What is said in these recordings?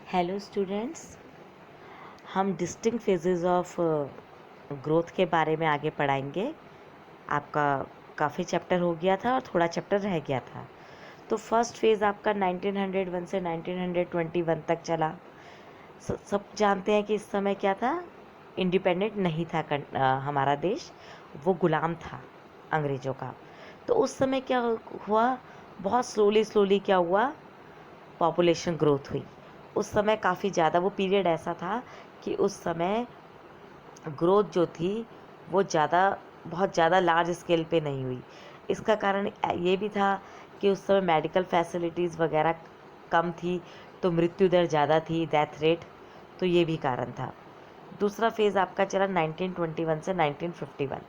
Hello students, हम distinct phases of growth के बारे में आगे पढ़ाएंगे। आपका काफ़ी चैप्टर हो गया था और थोड़ा चैप्टर रह गया था। तो फर्स्ट फेज़ आपका 1901 से 1921 तक चला। सब जानते हैं कि इस समय क्या था, इंडिपेंडेंट नहीं था हमारा देश, वो गुलाम था अंग्रेज़ों का। तो उस समय क्या हुआ, बहुत स्लोली क्या हुआ, पॉपुलेशन ग्रोथ हुई। उस समय काफ़ी ज़्यादा, वो पीरियड ऐसा था कि उस समय ग्रोथ जो थी वो बहुत ज़्यादा लार्ज स्केल पे नहीं हुई। इसका कारण ये भी था कि उस समय मेडिकल फैसिलिटीज़ वगैरह कम थी, तो मृत्यु दर ज़्यादा थी, डेथ रेट, तो ये भी कारण था। दूसरा फेज़ आपका चला 1921 से 1951।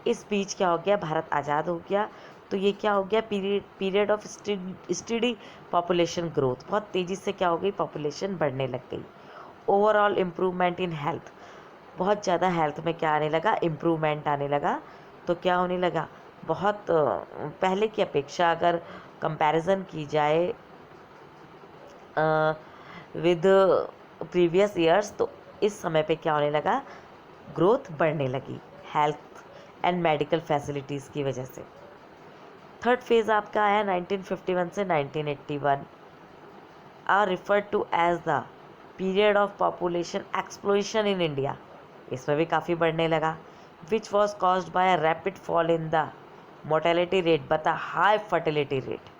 इस बीच क्या हो गया, भारत आज़ाद हो गया। तो ये क्या हो गया, period of study population growth, बहुत तेज़ी से क्या हो गई, पॉपुलेशन बढ़ने लग गई। ओवरऑल इम्प्रूवमेंट इन हेल्थ, बहुत ज़्यादा हेल्थ में क्या आने लगा, इम्प्रूवमेंट आने लगा। तो क्या होने लगा, बहुत पहले की अपेक्षा अगर कंपैरिजन की जाए विद प्रीवियस ईयर्स, तो इस समय पे क्या होने लगा, ग्रोथ बढ़ने लगी हेल्थ एंड मेडिकल फैसिलिटीज़ की वजह से। थर्ड फेज़ आपका आया 1951 से 1981, are referred to as the period of population explosion in India. इसमें भी काफ़ी बढ़ने लगा, which was caused by a rapid fall in the mortality rate but a high fertility rate.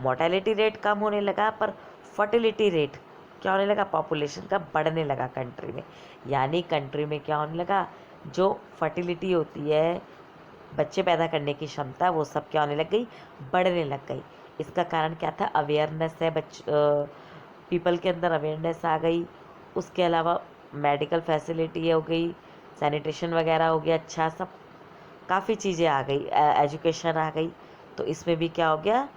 Mortality rate कम होने लगा पर फर्टिलिटी रेट क्या होने लगा, पॉपुलेशन का बढ़ने लगा कंट्री में। यानी कंट्री में क्या होने लगा, जो फर्टिलिटी होती है, बच्चे पैदा करने की क्षमता, वो सब क्या होने लग गई, बढ़ने लग गई। इसका कारण क्या था, अवेयरनेस है, पीपल के अंदर अवेयरनेस आ गई। उसके अलावा मेडिकल फैसिलिटी हो गई, सैनिटेशन वगैरह हो गया, अच्छा सब काफ़ी चीज़ें आ गई, एजुकेशन आ गई। तो इसमें भी क्या हो गया,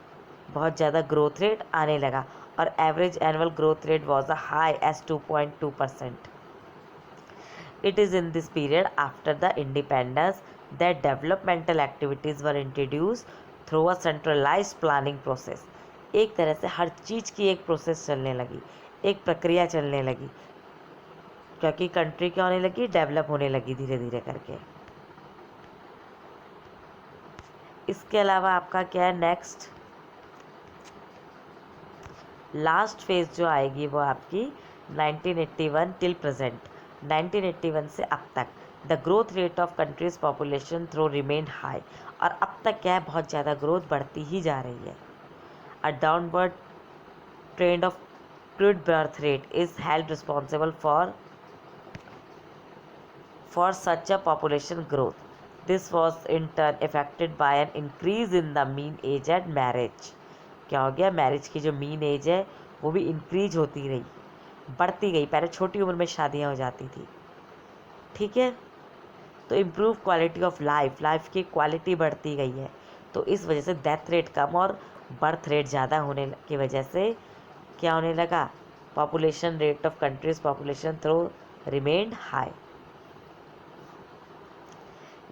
बहुत ज़्यादा ग्रोथ रेट आने लगा और average annual growth rate was a high as 2.2%. It is in this period after the independence that developmental activities were introduced through a centralized planning process. एक तरह से हर चीज़ की एक प्रोसेस चलने लगी, एक प्रक्रिया चलने लगी, क्योंकि कंट्री क्या होने लगी, डेवलप होने लगी धीरे धीरे करके। इसके अलावा आपका क्या है, नेक्स्ट लास्ट फेज़ जो आएगी वो आपकी 1981 टिल प्रेजेंट, 1981 से अब तक the growth rate of country's population though remain high. और अब तक क्या है, बहुत ज़्यादा ग्रोथ बढ़ती ही जा रही है। A downward trend of crude birth rate is held responsible for such a population growth. This was in turn affected by an increase in the mean age at marriage. क्या हो गया, मैरिज की जो mean as है वो भी increase होती रही, बढ़ती गई। पहले छोटी उम्र में शादियां हो जाती थी, ठीक है। तो improve quality of life, life की क्वालिटी बढ़ती गई है। तो इस वजह से डेथ रेट कम और बर्थ रेट ज़्यादा होने की वजह से क्या होने लगा, population rate of country's population though remained high.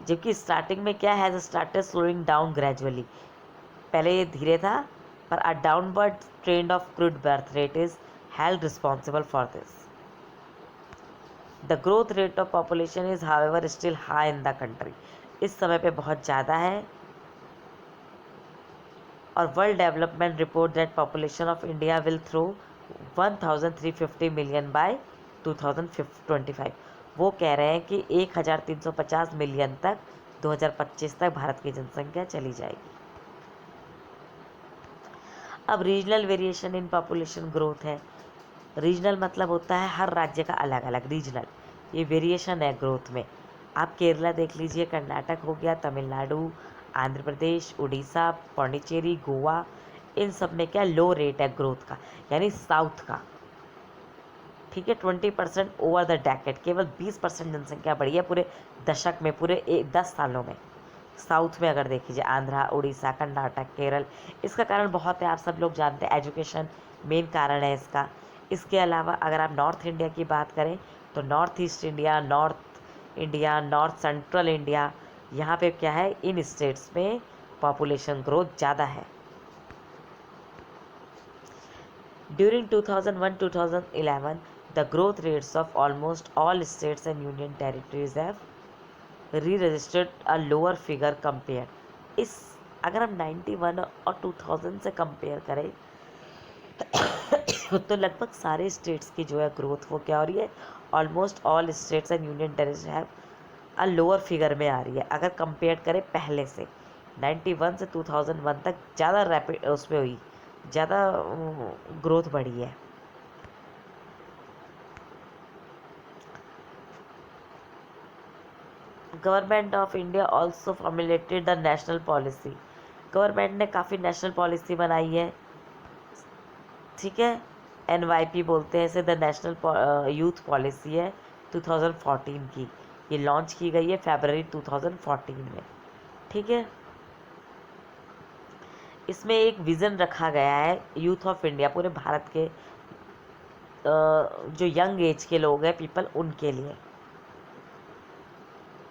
जबकि स्टार्टिंग में क्या है, स्टार्टेड स्लोइंग डाउन ग्रेजुअली, पहले ये धीरे था, पर a downward trend of crude birth rate is held responsible for this. The growth rate of population is however still high in the country. इस समय पे बहुत ज़्यादा है। और world development report that population of India will through 1350 million bye 2025। वो कह रहे हैं कि 1350 मिलियन तक 2025 तक भारत की जनसंख्या चली जाएगी। अब regional variation in population growth है। रीजनल मतलब होता है हर राज्य का अलग अलग, रीजनल ये वेरिएशन है ग्रोथ में। आप केरला देख लीजिए, कर्नाटक हो गया, तमिलनाडु, आंध्र प्रदेश, उड़ीसा, पौंडीचेरी, गोवा, इन सब में क्या लो रेट है ग्रोथ का, यानी साउथ का, ठीक है। 20% ओवर द डेकेड, केवल 20% जनसंख्या बढ़ी है पूरे दशक में, पूरे 10 सालों में। साउथ में अगर देखिए, आंध्रा, उड़ीसा, कर्नाटक, केरल। इसका कारण बहुत है, आप सब लोग जानते हैं, एजुकेशन मेन कारण है इसका। इसके अलावा अगर आप नॉर्थ इंडिया की बात करें तो north east India, north India, north central India, यहाँ पे क्या है, इन स्टेट्स में पॉपुलेशन ग्रोथ ज़्यादा है। During 2001-2011, the growth rates of almost all states and union territories have re-registered a lower figure compared इस अगर हम 91 और 2000 से कंपेयर करें तो लगभग सारे स्टेट्स की जो है ग्रोथ वो क्या हो रही है, almost all states and union territory have a lower figure में आ रही है अगर कंपेयर करें पहले से। 91 से 2001 तक ज़्यादा रैपिड उसमें हुई, ज़्यादा ग्रोथ बढ़ी है। Government of India also formulated the national policy. Government ने काफ़ी नेशनल पॉलिसी बनाई है, ठीक है। NYP बोलते हैं इसे, द नेशनल यूथ पॉलिसी है 2014 की। ये लॉन्च की गई है फरवरी 2014 में, ठीक है। इसमें एक विज़न रखा गया है यूथ ऑफ इंडिया, पूरे भारत के जो यंग एज के लोग हैं पीपल, उनके लिए,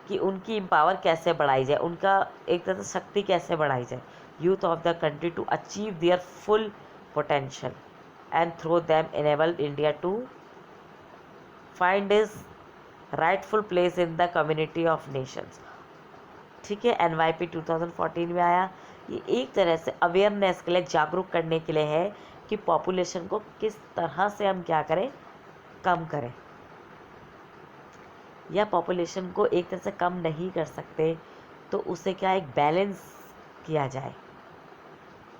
कि उनकी एम्पावर कैसे बढ़ाई जाए, उनका एक तरह से शक्ति कैसे बढ़ाई जाए, youth of the country to achieve their full potential and through them enable India to find is rightful place in the community of nations, ठीक है। NYP 2014 में आया। ये एक तरह से अवेयरनेस के लिए, जागरूक करने के लिए है कि पॉपुलेशन को किस तरह से हम क्या करें, कम करें, या पॉपुलेशन को एक तरह से कम नहीं कर सकते तो उसे क्या एक बैलेंस किया जाए,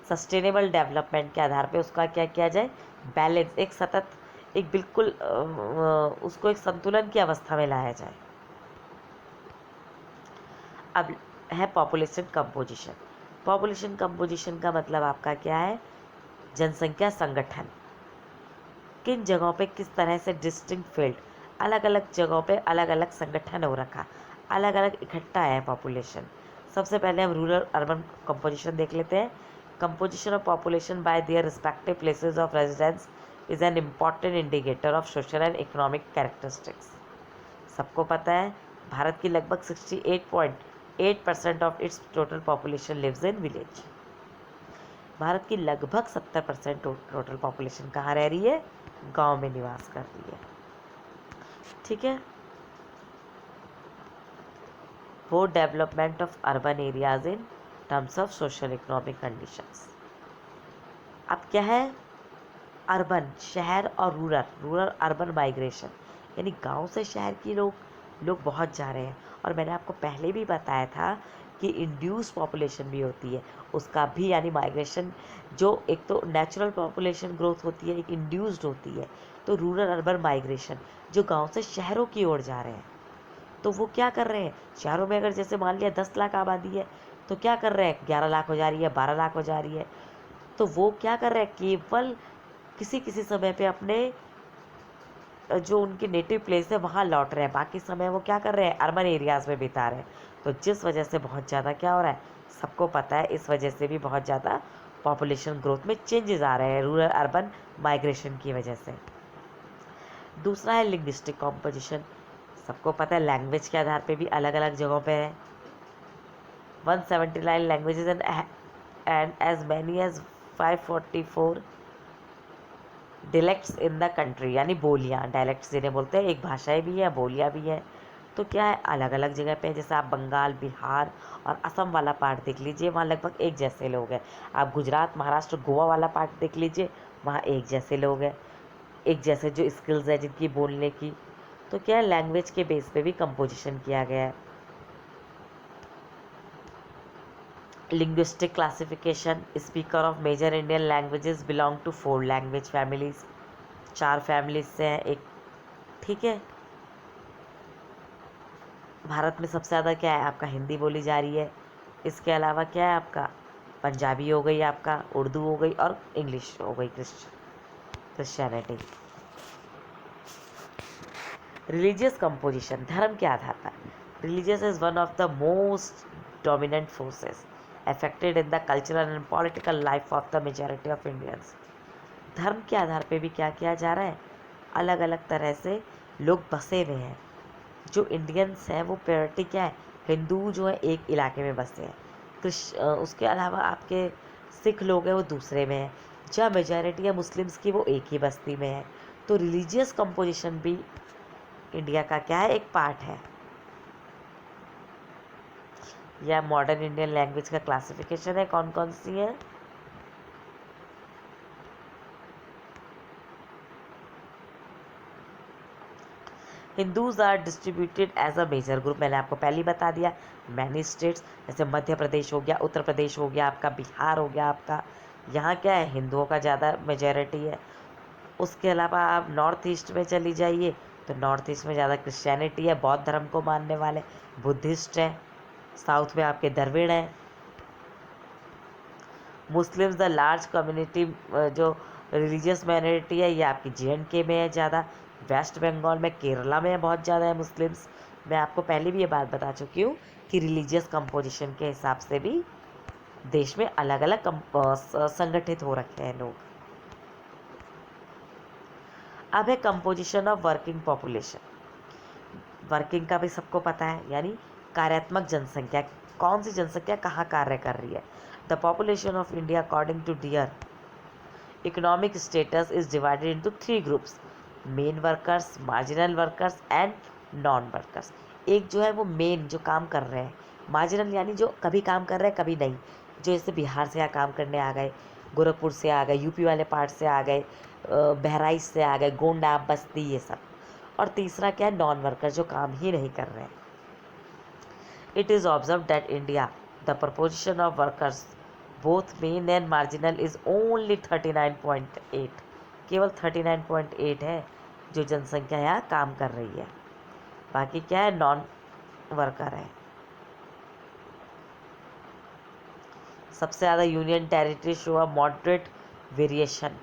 सस्टेनेबल डेवलपमेंट के आधार पे उसका क्या किया जाए, बैलेंस, एक सतत, एक बिल्कुल उसको एक संतुलन की अवस्था में लाया जाए। अब है पॉपुलेशन कंपोजिशन। पॉपुलेशन कंपोजिशन का मतलब आपका क्या है, जनसंख्या संगठन, किन जगहों पे किस तरह से डिस्टिंक्ट फील्ड, अलग अलग जगहों पे अलग अलग संगठन हो रखा, अलग अलग इकट्ठा है पॉपुलेशन। सबसे पहले हम रूरल अर्बन कंपोजिशन देख लेते हैं। Composition of population by their respective places of residence is an important indicator of social and economic characteristics. सबको पता है भारत की लगभग 68.8% of its total population lives in village. Bharat की लगभग 70% टोटल पॉपुलेशन कहाँ रह रही है, गांव में निवास कर रही है, ठीक है। वो development of urban areas in terms of social economic conditions. अब क्या है, अर्बन शहर और रूरल अर्बन माइग्रेशन, यानी गांव से शहर की लोग बहुत जा रहे हैं। और मैंने आपको पहले भी बताया था कि इंड्यूस पॉपुलेशन भी होती है, उसका भी, यानी माइग्रेशन, जो एक तो नेचुरल पॉपुलेशन ग्रोथ होती है, एक इंड्यूस्ड होती है। तो रूरल अर्बन माइग्रेशन, जो गांव से शहरों की ओर जा रहे हैं, तो वो क्या कर रहे हैं, शहरों में अगर जैसे मान लिया 10 लाख आबादी है तो क्या कर रहे हैं, 11 लाख हो जा रही है, 12 लाख हो जा रही है। तो वो क्या कर रहे हैं, केवल किसी किसी समय पे अपने जो उनकी नेटिव प्लेस है वहाँ लौट रहे हैं, बाकी समय वो क्या कर रहे हैं, अर्बन एरियाज़ में बिता रहे हैं। तो जिस वजह से बहुत ज़्यादा क्या हो रहा है, सबको पता है, इस वजह से भी बहुत ज़्यादा पॉपुलेशन ग्रोथ में चेंजेस आ रहे हैं रूरल अर्बन माइग्रेशन की वजह से। दूसरा है लिंग्विस्टिक कॉम्पोजिशन। सबको पता है लैंग्वेज के आधार पे भी अलग अलग जगहों पे है। 179 languages and as many as 544 dialects in the country, यानी बोलियाँ, डायलेक्ट्स जिन्हें बोलते हैं, एक भाषाएं भी हैं, बोलियाँ भी हैं। तो क्या है, अलग अलग जगह पे, जैसे आप बंगाल, बिहार और असम वाला पार्ट देख लीजिए, वहाँ लगभग एक जैसे लोग हैं। आप गुजरात, महाराष्ट्र, गोवा वाला पार्ट देख लीजिए, वहाँ एक जैसे लोग हैं, एक जैसे जो स्किल्स है जिनकी बोलने की। तो क्या है, लैंग्वेज के बेस पे भी कंपोजिशन किया गया है। Linguistic classification, speaker of major Indian languages belong to 4 language families, 4 families से हैं एक, ठीक है। भारत में सबसे ज़्यादा क्या है, आपका हिंदी बोली जा रही है। इसके अलावा क्या है, आपका पंजाबी हो गई, आपका उर्दू हो गई, और इंग्लिश हो गई, क्रिश्चियनिटी। रिलीजियस कंपोजिशन, धर्म के आधार पर। Religious is one of the most dominant forces affected in the cultural and political life of the majority of Indians। धर्म के आधार पे भी क्या किया जा रहा है, अलग अलग तरह से लोग बसे हुए हैं। जो इंडियंस हैं वो प्रायोरिटी क्या है, हिंदू जो है एक इलाके में बसे हैं, उसके अलावा आपके सिख लोग हैं वो दूसरे में हैं, जहाँ मेजॉरिटी है मुस्लिम्स की वो एक ही बस्ती में है। तो रिलीजियस कंपोजिशन भी इंडिया का क्या है, एक पार्ट है। यह मॉडर्न इंडियन लैंग्वेज का क्लासिफिकेशन है, कौन कौन सी है। Hindus are distributed as a major group, मैंने आपको पहले ही बता दिया। मैनी स्टेट्स जैसे मध्य प्रदेश हो गया, उत्तर प्रदेश हो गया आपका, बिहार हो गया आपका, यहाँ क्या है हिंदुओं का ज़्यादा मेजॉरिटी है। उसके अलावा आप नॉर्थ ईस्ट में चली जाइए तो नॉर्थ ईस्ट में ज़्यादा क्रिश्चियनिटी है, बौद्ध धर्म को मानने वाले, बुद्धिस्ट है। साउथ में आपके द्रविड़ हैं। मुस्लिम्स द लार्ज कम्युनिटी, जो रिलीजियस माइनॉरिटी है ये आपकी JNK में है ज़्यादा। वेस्ट बंगाल में, केरला में बहुत ज़्यादा है मुस्लिम्स। मैं आपको पहले भी ये बात बता चुकी हूँ कि रिलीजियस कंपोजिशन के हिसाब से भी देश में अलग अलग संगठित हो रखे हैं लोग। अब है composition of working population. Working का भी सबको पता है, यानी कार्यात्मक जनसंख्या, कौन सी जनसंख्या कहाँ कार्य कर रही है। The population of India according to their economic status is divided into 3 groups, main workers, marginal workers and non workers. एक जो है वो मेन जो काम कर रहे हैं, मार्जिनल यानी जो कभी काम कर रहे हैं कभी नहीं, जो जैसे बिहार से यहाँ काम करने आ गए, गोरखपुर से आ गए, यूपी वाले पार्ट से आ गए, बहराइच से आ गए, गोंडा, बस्ती, ये सब। और तीसरा क्या है, नॉन वर्कर, जो काम ही नहीं कर रहे हैं। It is observe that India the preposition of workers both men and marginal is only 39.8, केवल 39.8 है जो जनसंख्या यहाँ काम कर रही है, बाकी क्या है नॉन वर्कर है। सबसे ज़्यादा union territory show a moderate variation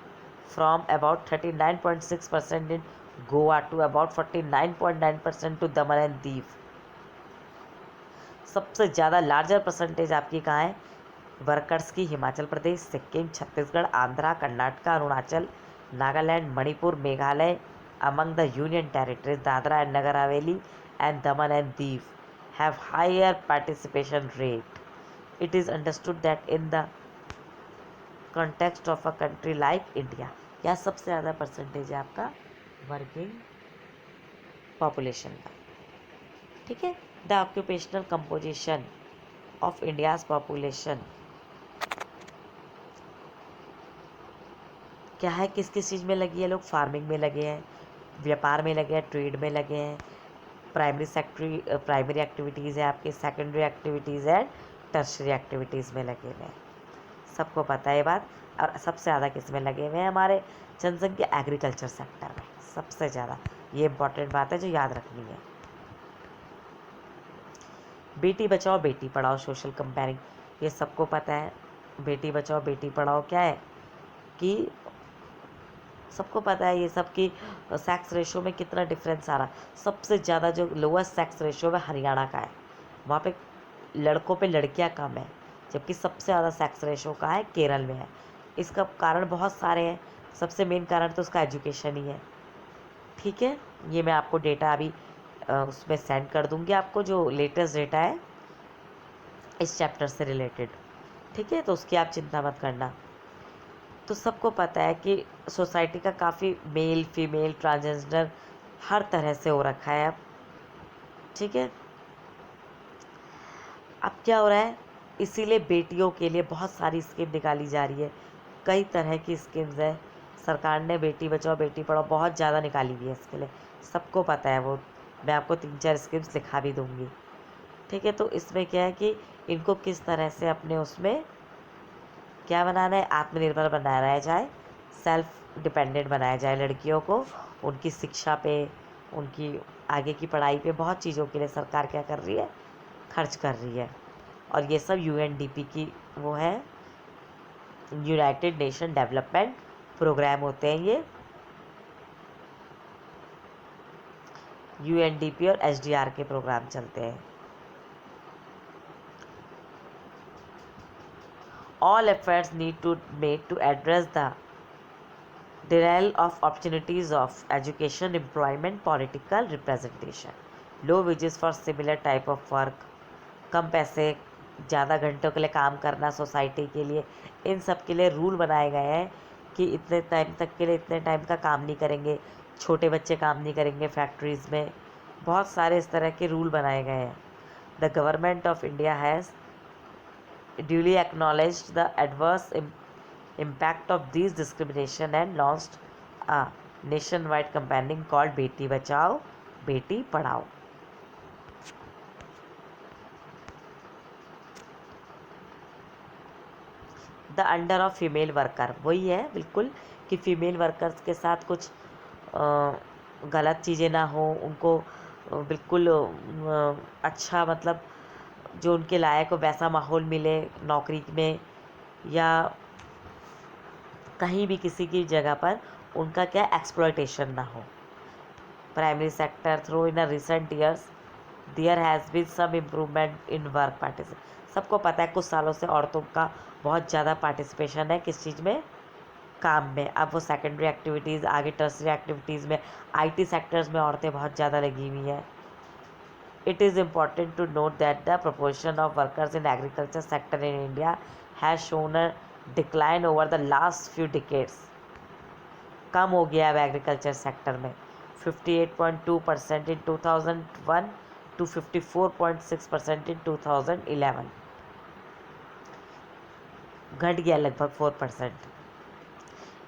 from about 39.6% in Goa to about 49.9% to Daman and Diu. सबसे ज़्यादा लार्जर परसेंटेज आपकी कहाँ है वर्कर्स की, Himachal Pradesh, Sikkim, Chhattisgarh, Andhra, Karnataka, Arunachal, Nagaland, Manipur, Meghalaya. Among the union territories Dadra and Nagar Haveli and Daman and Diu have higher participation rate. It is understood that in the context of a country like India, यह सबसे ज़्यादा percentage है आपका वर्किंग पॉपुलेशन का। ठीक है, the occupational composition of India's population क्या है, किस किस चीज़ में लगी है, लोग फार्मिंग में लगे हैं, व्यापार में लगे हैं, ट्रेड में लगे हैं, प्राइमरी एक्टिविटीज़ है आपके, सेकेंडरी एक्टिविटीज़ है, टर्शरी एक्टिविटीज़ में लगे हुए हैं, सबको पता है ये बात। और सबसे ज़्यादा किस में लगे हुए हैं हमारे जनसंख्या, एग्रीकल्चर सेक्टर में सबसे ज़्यादा। ये इंपॉर्टेंट बात है जो याद रखनी है। बेटी बचाओ बेटी पढ़ाओ सोशल कंपेयरिंग, ये सबको पता है। बेटी बचाओ बेटी पढ़ाओ क्या है कि सबको पता है ये सब कि सेक्स रेशो में कितना डिफरेंस आ रहा। सबसे ज़्यादा जो लोएस्ट सेक्स रेशो है हरियाणा का है, वहाँ पे लड़कों पे लड़कियाँ कम है, जबकि सबसे ज़्यादा सेक्स रेशो का है केरल में है। इसका कारण बहुत सारे हैं, सबसे मेन कारण तो उसका एजुकेशन ही है। ठीक है, ये मैं आपको डेटा अभी उसमें सेंड कर दूंगी आपको, जो लेटेस्ट डेटा है इस चैप्टर से रिलेटेड। ठीक है, तो उसकी आप चिंता मत करना। तो सबको पता है कि सोसाइटी का काफ़ी मेल फीमेल ट्रांसजेंडर हर तरह से हो रखा है अब। ठीक है, अब क्या हो रहा है, इसीलिए बेटियों के लिए बहुत सारी स्कीम निकाली जा रही है, कई तरह की स्कीम्स है। सरकार ने बेटी बचाओ बेटी पढ़ाओ बहुत ज़्यादा निकाली हुई है इसके लिए, सबको पता है वो। मैं आपको 3-4 स्कीम्स लिखा भी दूँगी। ठीक है, तो इसमें क्या है कि इनको किस तरह से अपने उसमें क्या बनाना है, आत्मनिर्भर बनाया जाए, सेल्फ डिपेंडेंट बनाया जाए लड़कियों को, उनकी शिक्षा पे, उनकी आगे की पढ़ाई पे, बहुत चीज़ों के लिए सरकार क्या कर रही है, खर्च कर रही है। और ये सब UNDP की वो है, यूनाइटेड नेशन डेवलपमेंट प्रोग्राम होते हैं ये, UNDP और SDR के प्रोग्राम चलते हैं। All efforts need to made to address the denial of opportunities of education, employment, political representation, low wages for similar type of work, कम पैसे ज़्यादा घंटों के लिए काम करना सोसाइटी के लिए, इन सब के लिए रूल बनाए गए हैं कि इतने टाइम तक के लिए इतने टाइम का काम नहीं करेंगे, छोटे बच्चे काम नहीं करेंगे फैक्ट्रीज़ में। बहुत सारे इस तरह के रूल बनाए गए हैं। The government of India has duly acknowledged the adverse impact of these discrimination and launched a nationwide campaign called Beti Bachao, Beti Padhao. The under of female worker, वही है बिल्कुल कि फीमेल वर्कर्स के साथ कुछ गलत चीज़ें ना हो, उनको बिल्कुल अच्छा मतलब जो उनके लायक हो वैसा माहौल मिले नौकरी में, या कहीं भी किसी की जगह पर उनका क्या एक्सप्लॉयटेशन ना हो। Primary sector through in recent years there has been some improvement in work participation. सबको पता है कुछ सालों से औरतों का बहुत ज़्यादा पार्टिसिपेशन है किस चीज़ में, काम में। अब वो सेकेंडरी एक्टिविटीज़, आगे टर्सरी एक्टिविटीज़ में, आईटी सेक्टर्स में औरतें बहुत ज़्यादा लगी हुई हैं। It is important to note that the proportion of workers in agriculture sector in India has shown a decline over the last few decades. कम हो गया है एग्रीकल्चर सेक्टर में 58.2% in 2001 to 54.6% in 2011, घट गया लगभग 4%.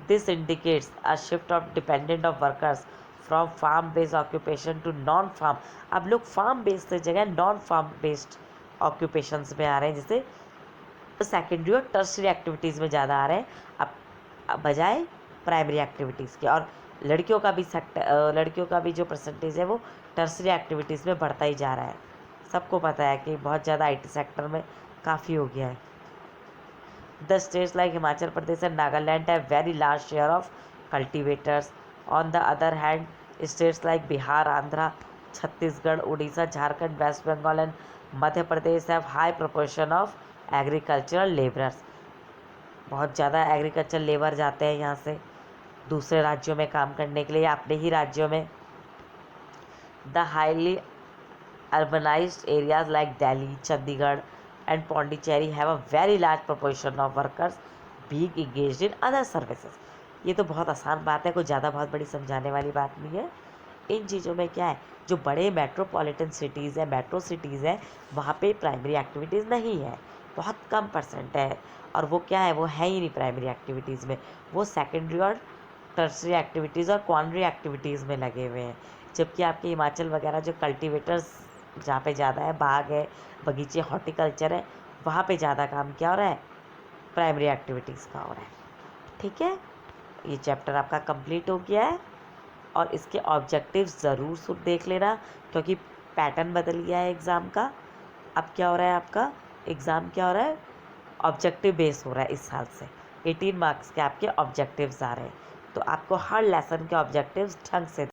This indicates a shift of dependent of workers from farm based occupation to non farm. अब लोग farm based से जगह non farm based occupations में आ रहे हैं, जिससे सेकेंडरी और टर्सरी एक्टिविटीज़ में ज़्यादा आ रहे हैं अब बजाय प्राइमरी एक्टिविटीज़ के। और लड़कियों का भी जो परसेंटेज है वो टर्सरी एक्टिविटीज़ में बढ़ता ही जा रहा है। सबको पता है कि बहुत ज़्यादा आईटी सेक्टर में काफ़ी हो गया है। The states like Himachal Pradesh and Nagaland have very large share of cultivators. On the other hand, states like Bihar, Andhra, Chhattisgarh, Odisha, Jharkhand, West Bengal and Madhya Pradesh have high proportion of agricultural laborers. बहुत ज़्यादा agriculture labour जाते हैं यहाँ से दूसरे राज्यों में काम करने के लिए या अपने ही राज्यों में. The highly urbanized areas like Delhi, Chandigarh and Pondicherry have a very large proportion of workers being engaged in other services. ये तो बहुत आसान बात है, कोई ज़्यादा बहुत बड़ी समझाने वाली बात नहीं है. इन चीज़ों में क्या है, जो बड़े मेट्रोपॉलिटन सिटीज़ हैं, मेट्रो सिटीज़ हैं, वहाँ पे प्राइमरी एक्टिविटीज़ नहीं है, बहुत कम परसेंट है. और वो क्या है, वो है ही नहीं प्राइमरी एक्टिविटीज़ में, वो सेकेंडरी और टर्सरी एक्टिविटीज़ और क्वार्टरली एक्टिविटीज़ में लगे हुए हैं. जबकि आपके हिमाचल वगैरह जो कल्टीवेटर्स जहाँ पे ज़्यादा है, बाग है, बगीचे, हॉर्टिकल्चर है, वहाँ पे ज़्यादा काम क्या हो रहा है, प्राइमरी एक्टिविटीज़ का हो रहा है. ठीक है, ये चैप्टर आपका कंप्लीट हो गया है. और इसके ऑब्जेक्टिव्स ज़रूर देख लेना, क्योंकि पैटर्न बदल गया है एग्ज़ाम का. अब क्या हो रहा है, आपका एग्ज़ाम क्या हो रहा है, ऑब्जेक्टिव बेस हो रहा है. इस साल से 18 मार्क्स के आपके ऑब्जेक्टिव्स आ रहे हैं, तो आपको हर लेसन के ऑब्जेक्टिव्स ढंग से